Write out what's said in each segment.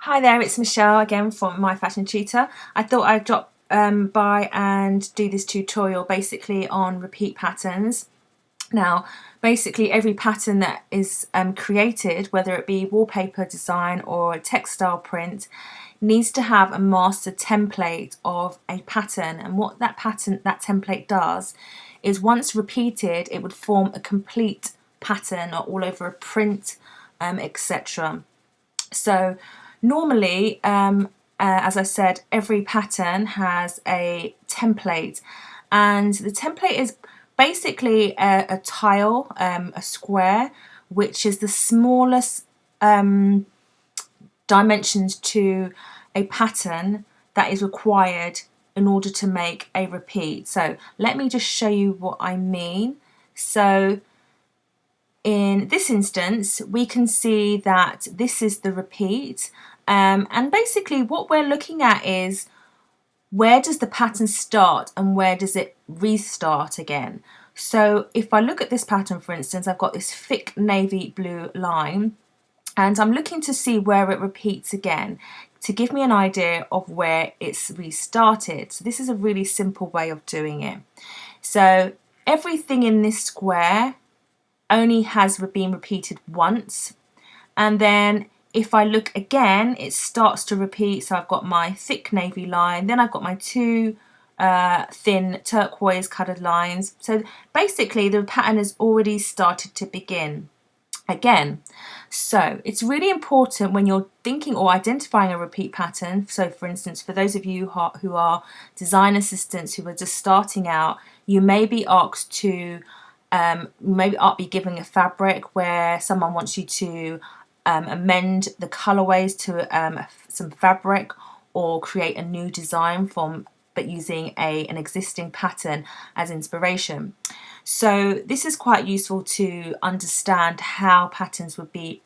Hi there, it's Michelle again from My Fashion Tutor. I thought I'd drop by and do this tutorial basically on repeat patterns. Now, basically every pattern that is created, whether it be wallpaper design or a textile print, needs to have a master template of a pattern. And what that template does is once repeated, it would form a complete pattern all over a print, etc. So normally, as I said, every pattern has a template, and the template is basically a tile, a square, which is the smallest dimensions to a pattern that is required in order to make a repeat. So let me just show you what I mean. So in this instance, we can see that this is the repeat, and basically what we're looking at is where does the pattern start and where does it restart again. So if I look at this pattern, for instance, I've got this thick navy blue line, and I'm looking to see where it repeats again to give me an idea of where it's restarted. So this is a really simple way of doing it. So everything in this square only has been repeated once, and then if I look again, it starts to repeat. So I've got my thick navy line, then I've got my two thin turquoise coloured lines. So basically the pattern has already started to begin again. So it's really important when you're thinking or identifying a repeat pattern. So for instance, for those of you who are design assistants who are just starting out, you may be asked to maybe be given a fabric where someone wants you to amend the colorways to some fabric, or create a new design but using an existing pattern as inspiration. So this is quite useful to understand how patterns would be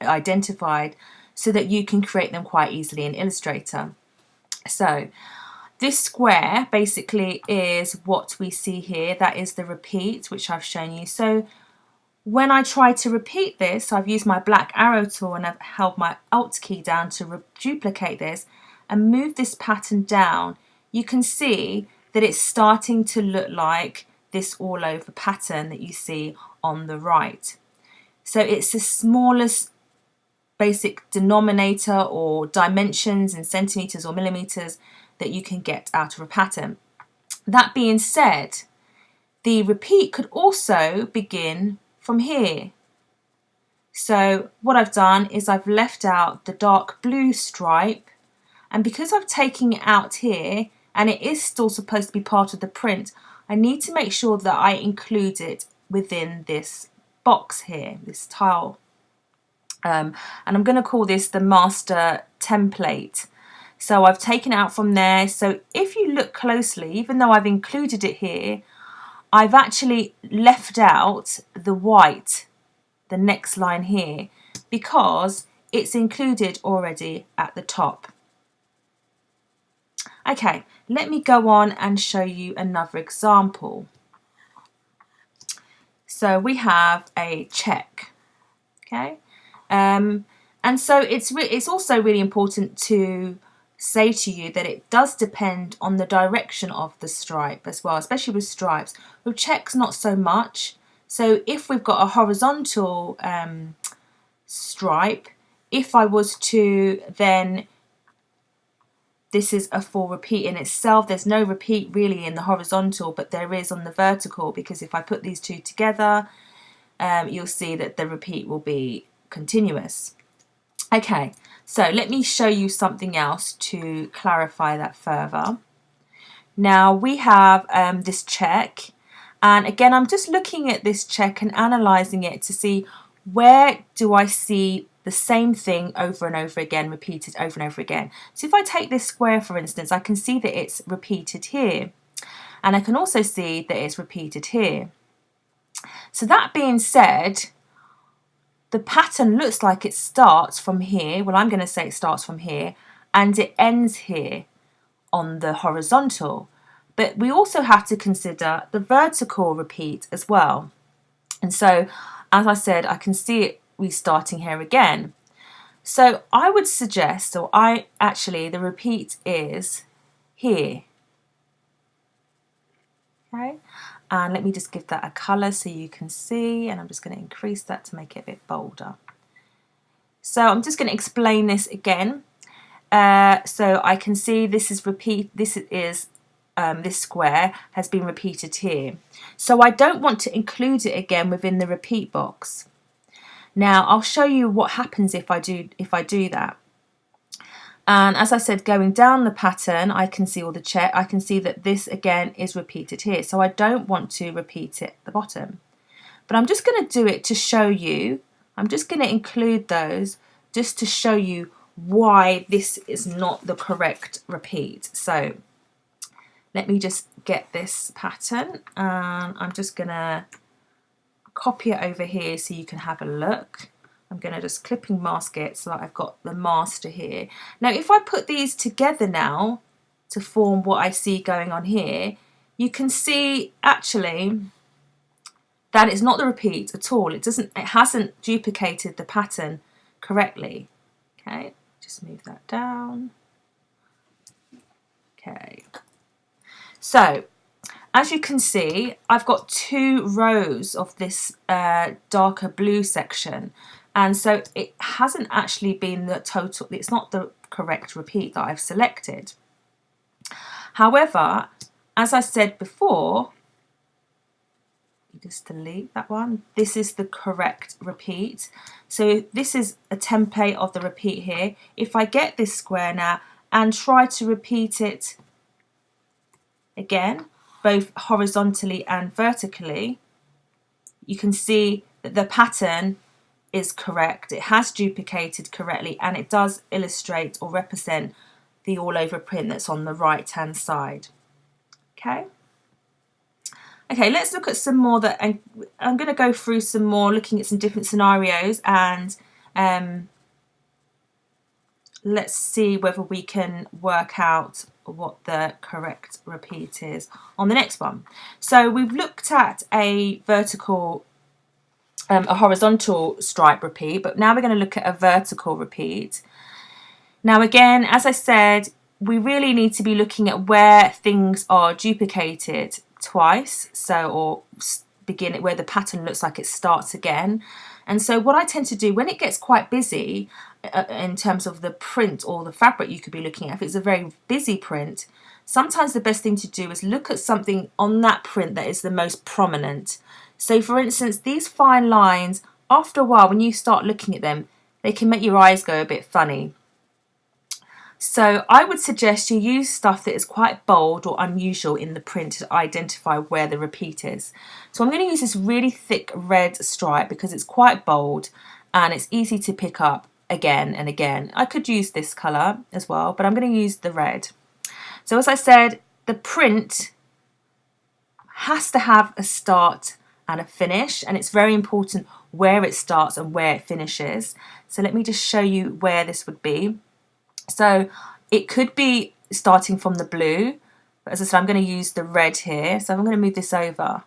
identified so that you can create them quite easily in Illustrator. So this square basically is what we see here. That is the repeat, which I've shown you. So when I try to repeat this, I've used my black arrow tool and I've held my Alt key down to duplicate this and move this pattern down. You can see that it's starting to look like this all over pattern that you see on the right. So it's the smallest basic denominator or dimensions in centimeters or millimeters that you can get out of a pattern. That being said, the repeat could also begin from here. So what I've done is I've left out the dark blue stripe, and because I've taken it out here and it is still supposed to be part of the print, I need to make sure that I include it within this box here, this tile. And I'm going to call this the master template. So I've taken it out from there. So if you look closely, even though I've included it here, I've actually left out the white, the next line here, because it's included already at the top. Okay, let me go on and show you another example. So we have a check, okay? And so it's also really important to say to you that it does depend on the direction of the stripe as well, especially with stripes. With checks, not so much. So if we've got a horizontal stripe, if I was to then, this is a full repeat in itself. There's no repeat really in the horizontal, but there is on the vertical, because if I put these two together, you'll see that the repeat will be continuous. Okay, so let me show you something else to clarify that further. Now we have this check, and again I'm just looking at this check and analysing it to see where do I see the same thing over and over again, repeated over and over again. So if I take this square for instance, I can see that it's repeated here, and I can also see that it's repeated here. So that being said, the pattern looks like it starts from here. Well, I'm going to say it starts from here and it ends here on the horizontal. But we also have to consider the vertical repeat as well. And so, as I said, I can see it restarting here again. So I would suggest, or the repeat is here. Okay, and let me just give that a colour so you can see, and I'm just going to increase that to make it a bit bolder. So I'm just going to explain this again. So I can see this is this square has been repeated here. So I don't want to include it again within the repeat box. Now I'll show you what happens if I do that. And as I said, going down the pattern, I can see all the check. I can see that this again is repeated here. So I don't want to repeat it at the bottom. But I'm just going to do it to show you. I'm just going to include those just to show you why this is not the correct repeat. So let me just get this pattern, and I'm just going to copy it over here so you can have a look. I'm going to just clipping mask it so that I've got the master here. Now if I put these together now to form what I see going on here, you can see actually that it's not the repeat at all. It hasn't duplicated the pattern correctly. Okay, just move that down. Okay, so as you can see, I've got 2 rows of this darker blue section, and so it hasn't actually been the total, it's not the correct repeat that I've selected. However, as I said before, just delete that one, this is the correct repeat. So this is a template of the repeat here. If I get this square now and try to repeat it again, both horizontally and vertically, you can see that the pattern is correct. It has duplicated correctly, and it does illustrate or represent the all over print that's on the right hand side. Okay, let's look at some more that I'm going to go through some more, looking at some different scenarios, and let's see whether we can work out what the correct repeat is on the next one. So we've looked at a horizontal stripe repeat, but now we're going to look at a vertical repeat. Now again, as I said, we really need to be looking at where things are duplicated twice, or begin it where the pattern looks like it starts again. And so what I tend to do when it gets quite busy in terms of the print or the fabric you could be looking at, if it's a very busy print, sometimes the best thing to do is look at something on that print that is the most prominent. So for instance, these fine lines, after a while when you start looking at them, they can make your eyes go a bit funny. So I would suggest you use stuff that is quite bold or unusual in the print to identify where the repeat is. So I'm going to use this really thick red stripe because it's quite bold and it's easy to pick up again and again. I could use this colour as well, but I'm going to use the red. So as I said, the print has to have a start and a finish, and it's very important where it starts and where it finishes. So let me just show you where this would be. So it could be starting from the blue, but as I said, I'm going to use the red here. So I'm going to move this over.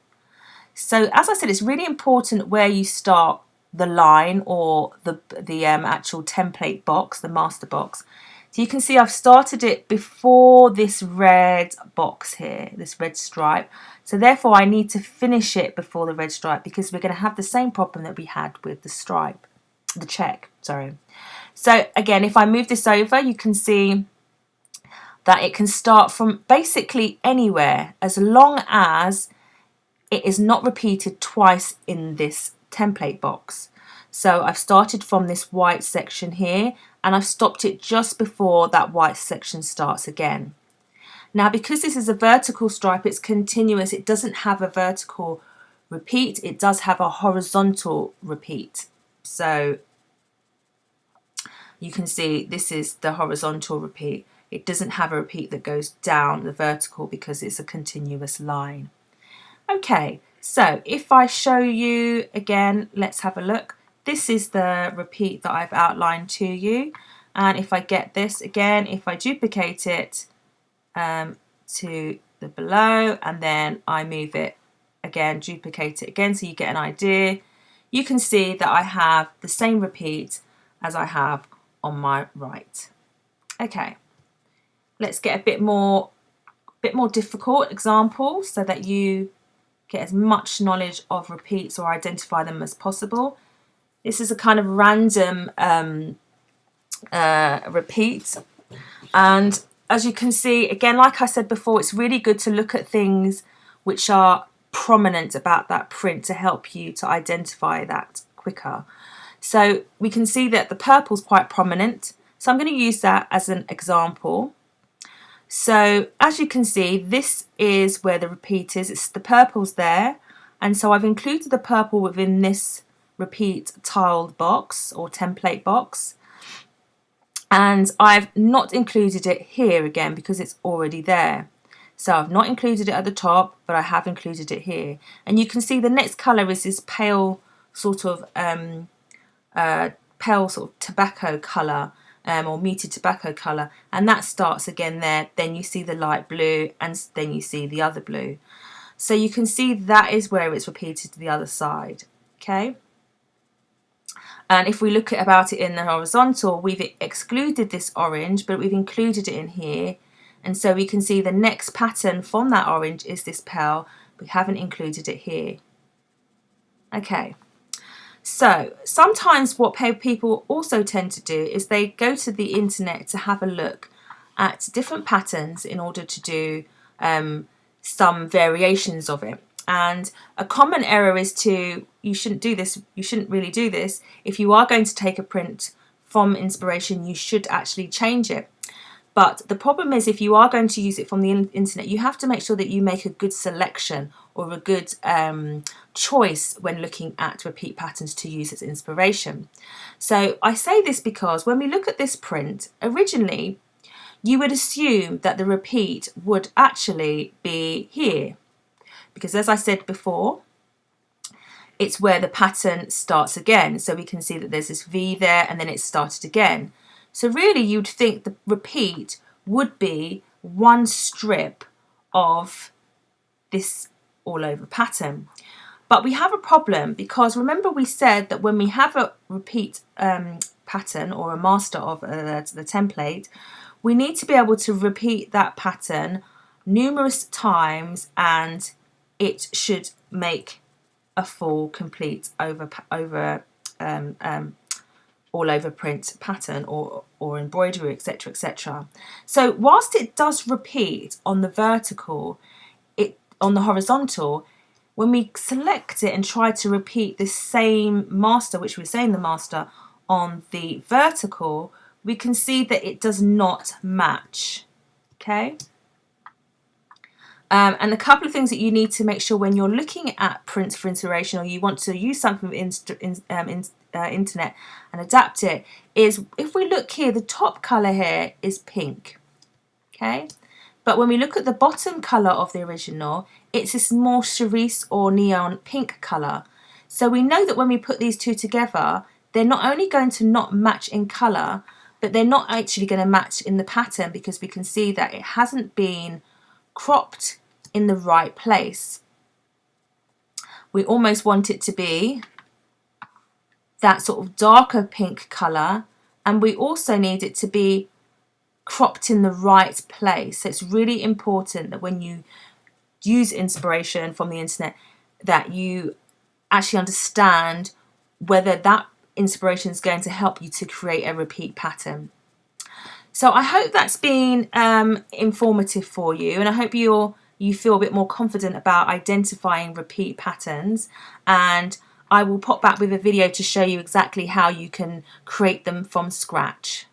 So as I said, it's really important where you start the line or the actual template box, the master box. So you can see I've started it before this red box here, this red stripe. So therefore I need to finish it before the red stripe because we're going to have the same problem that we had with the stripe, the check, sorry. So again, if I move this over, you can see that it can start from basically anywhere as long as it is not repeated twice in this template box. So I've started from this white section here and I've stopped it just before that white section starts again. Now because this is a vertical stripe, it's continuous, it doesn't have a vertical repeat, it does have a horizontal repeat. So you can see this is the horizontal repeat. It doesn't have a repeat that goes down the vertical because it's a continuous line. Okay, so if I show you again, let's have a look. This is the repeat that I've outlined to you. And if I get this again, if I duplicate it to the below and then I move it again, duplicate it again so you get an idea, you can see that I have the same repeat as I have on my right. Okay, let's get a bit more difficult example so that you get as much knowledge of repeats or identify them as possible. This is a kind of random repeat, and as you can see, again, like I said before, it's really good to look at things which are prominent about that print to help you to identify that quicker. So we can see that the purple's quite prominent, so I'm going to use that as an example. So as you can see, this is where the repeat is. It's the purple's there, and so I've included the purple within this repeat tiled box or template box, and I've not included it here again because it's already there. So I've not included it at the top, but I have included it here, and you can see the next colour is this pale sort of tobacco colour, or muted tobacco colour, and that starts again there. Then you see the light blue, and then you see the other blue. So you can see that is where it's repeated to the other side. Okay. And if we look about it in the horizontal, we've excluded this orange, but we've included it in here. And so we can see the next pattern from that orange is this pale. We haven't included it here. Okay. So sometimes what people also tend to do is they go to the internet to have a look at different patterns in order to do some variations of it. And a common error is you shouldn't do this, you shouldn't really do this. If you are going to take a print from inspiration, you should actually change it. But the problem is, if you are going to use it from the internet, you have to make sure that you make a good selection or a good choice when looking at repeat patterns to use as inspiration. So I say this because when we look at this print, originally you would assume that the repeat would actually be here, because as I said before, it's where the pattern starts again. So we can see that there's this V there, and then it started again. So really you'd think the repeat would be one strip of this all over pattern. But we have a problem, because remember we said that when we have a repeat pattern or a master of the template, we need to be able to repeat that pattern numerous times, and it should make a full complete all over print pattern or embroidery, etc., etc. So whilst it does repeat on the vertical, on the horizontal, when we select it and try to repeat this same master, which we're saying the master, on the vertical, we can see that it does not match. Okay. And a couple of things that you need to make sure when you're looking at prints for inspiration, or you want to use something internet and adapt it, is if we look here, the top colour here is pink. Okay, but when we look at the bottom colour of the original, it's this more cerise or neon pink colour. So we know that when we put these two together, they're not only going to not match in colour, but they're not actually going to match in the pattern, because we can see that it hasn't been cropped in the right place. We almost want it to be that sort of darker pink colour, and we also need it to be cropped in the right place. So it's really important that when you use inspiration from the internet, that you actually understand whether that inspiration is going to help you to create a repeat pattern. So I hope that's been informative for you, and I hope you feel a bit more confident about identifying repeat patterns, and I will pop back with a video to show you exactly how you can create them from scratch.